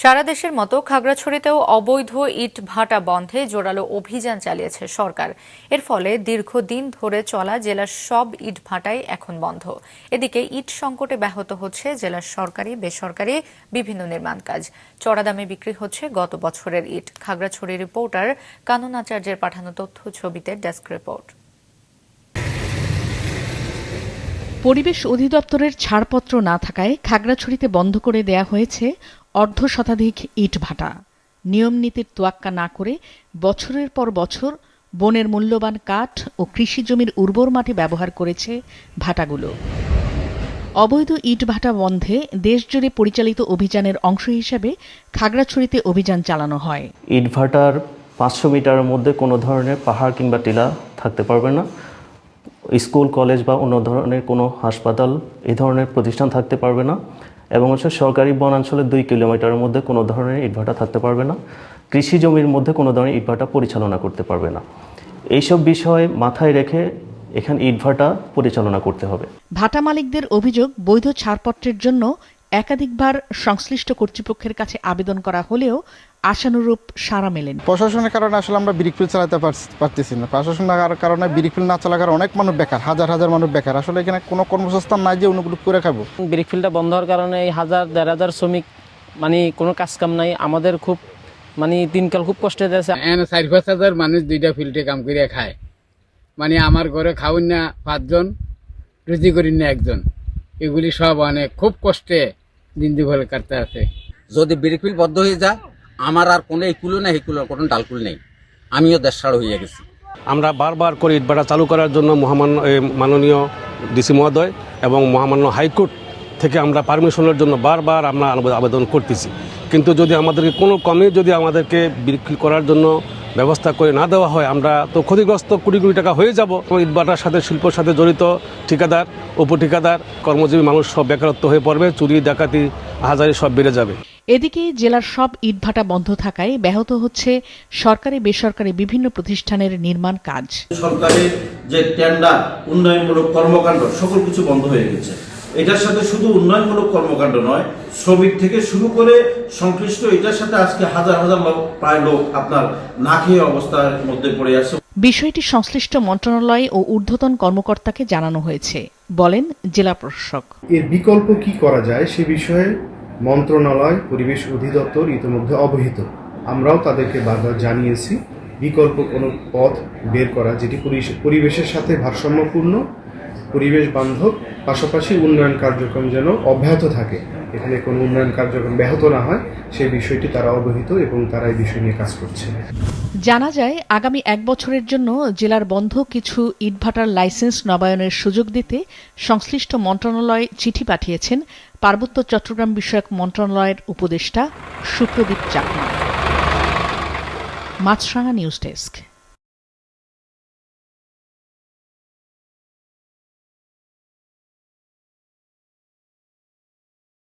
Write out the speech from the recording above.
সারা দেশের মতো খাগড়াছড়িতেও অবৈধ ইট ভাটা বন্ধে জোরালো অভিযান চালিয়েছে সরকার। এর ফলে দীর্ঘদিন ধরে চলা জেলার সব ইট ভাটাই এখন বন্ধ। এদিকে ইট সংকটে ব্যাহত হচ্ছে জেলার সরকারি বেসরকারি বিভিন্ন নির্মাণ কাজ। চড়া দামে বিক্রি হচ্ছে গত বছরের ইট। খাগড়াছড়ি রিপোর্টার কানন আচার্যের পাঠানো তথ্য ছবিতে ডেস্ক রিপোর্ট। পরিবেশ অধিদপ্তরের ছাড়পত্র না থাকায় খাগড়াছড়িতে বন্ধ করে দেয়া হয়েছে অর্ধ শতাধিক ইট ভাটা। নিয়ম নীতির তোয়াক্কা না করে বছরের পর বছর বনের মূল্যবান কাঠ ও কৃষি জমির উর্বর মাটি ব্যবহার করেছে ভাটাগুলো। অবৈধ ইট ভাটা বন্ধে দেশজুড়ে পরিচালিত অভিযানের অংশ হিসেবে খাগড়াছড়িতে অভিযান চালানো হয়। ইট ভাটার 500 মিটারের মধ্যে কোনো ধরনের পাহাড় কিংবা টিলা থাকতে পারবে না। স্কুল, কলেজ বা অন্য ধরনের কোনো হাসপাতাল এই ধরনের প্রতিষ্ঠান থাকতে পারবে না। এবং সরকারি বনাঞ্চলের 2 কিলোমিটারের মধ্যে কোনো ধরনের ইটভাটা থাকতে পারবে না। কৃষি জমির মধ্যে কোনো ধরনের ইটভাটা পরিচালনা করতে পারবে না। এইসব বিষয় মাথায় রেখে এখানে ইটভাটা পরিচালনা করতে হবে। ভাটা মালিকদের অভিযোগ, বৈধ ছাড়পত্রের জন্য একাধিকবার সংশ্লিষ্ট কর্তৃপক্ষের কাছে আবেদন করা হলেও আশানুরূপ সাড়া মেলেনি। প্রশাসনের কারণে আসলে আমরা ব্রিকফিল চালাতে পারতেছি না। প্রশাসনের কারণে ব্রিকফিল না চালার কারণে অনেক মানুষ বেকার, হাজার হাজার মানুষ বেকার। আসলে এখানে কোনো কর্মসংস্থান নাই যে অনুকূল করে খাবো। ব্রিকফিলটা বন্ধ হওয়ার কারণে 1000-1500 শ্রমিক কোনো কাজ কাম নাই। আমাদের খুব দিনকাল খুব কষ্টে যাচ্ছে। 4-5 হাজার মানুষ 2টা ফিল্ডে কাম করে খায়। আমার ঘরে খাওয়ান না 5 জন, রুজি করি না 1 জন। এগুলি সব খুব কষ্টে দিন দুপুরে কাটতে আছে। যদি ব্রিকফিল বন্ধ হয়ে যায়, আমার আর কোনো একুলো নেই, একুলোর কোনো ডালকুল নেই। আমিও দেশছাড় হয়ে গেছি। আমরা বারবার করে ইটভাটা চালু করার জন্য মাননীয় ডিসি মহোদয় এবং মহামান্য হাইকোর্ট থেকে আমরা পারমিশনের জন্য বারবার আমরা আবেদন করতেছি। কিন্তু যদি আমাদেরকে কোনো কমে যদি আমাদেরকে বিক্রি করার জন্য ব্যবস্থা করে না দেওয়া হয়, আমরা তো ক্ষতিগ্রস্ত কোটি কোটি টাকা হয়ে যাব। ইটভাটার সাথে শিল্পের সাথে জড়িত ঠিকাদার, উপঠিকাদার, কর্মজীবী মানুষ সব বেকারত্ব হয়ে পড়বে। চুরি, ডাকাতি, হাজারি সব বেড়ে যাবে। এদিকে জেলার সব ইটভাটা বন্ধ থাকায় ব্যাহত হচ্ছে সরকারি বেসরকারি বিভিন্ন প্রতিষ্ঠানের নির্মাণ কাজ। সরকারের যে টেন্ডার, উন্নয়নমূলক কর্মকাণ্ড সকল কিছু বন্ধ হয়ে গেছে। এটার সাথে শুধু উন্নয়নমূলক কর্মকাণ্ড নয়, শ্রমিক থেকে শুরু করে সংশ্লিষ্ট এটার সাথে আজকে হাজার হাজার প্রায় লোক আপনার না খেয়ে অবস্থার মধ্যে পড়ে আছে। বিষয়টি সংশ্লিষ্ট মন্ত্রণালয় ও ঊর্ধ্বতন কর্মকর্তাকে জানানো হয়েছে, বলেন জেলা প্রশাসক। এর বিকল্প কি করা যায় সে বিষয়ে মন্ত্রণালয়, পরিবেশ অধিদপ্তর ইতিমধ্যে অবহিত। আমরাও তাদেরকে বারবার জানিয়েছি বিকল্প কোনো পথ বের করা যেটি পরিবেশের সাথে ভারসাম্যপূর্ণ, পরিবেশ বান্ধব, পাশাপাশি উন্নয়ন কার্যক্রম যেন অব্যাহত থাকে, এখানে কোনো উন্নয়ন কার্যক্রম ব্যাহত না হয় সেই বিষয়টি তারা অবহিত এবং তারা এই বিষয় নিয়ে কাজ করছে। জানা যায়, আগামী 1 বছরের জন্য জেলার বন্ধ কিছু ইটভাটার লাইসেন্স নবায়নের সুযোগ দিতে সংশ্লিষ্ট মন্ত্রণালয় চিঠি পাঠিয়েছেন পার্বত্য চট্টগ্রাম বিষয়ক মন্ত্রণালয়ের উপদেষ্টা সুপ্রদীপ চাকমা। মাছরাঙা নিউজ ডেস্ক।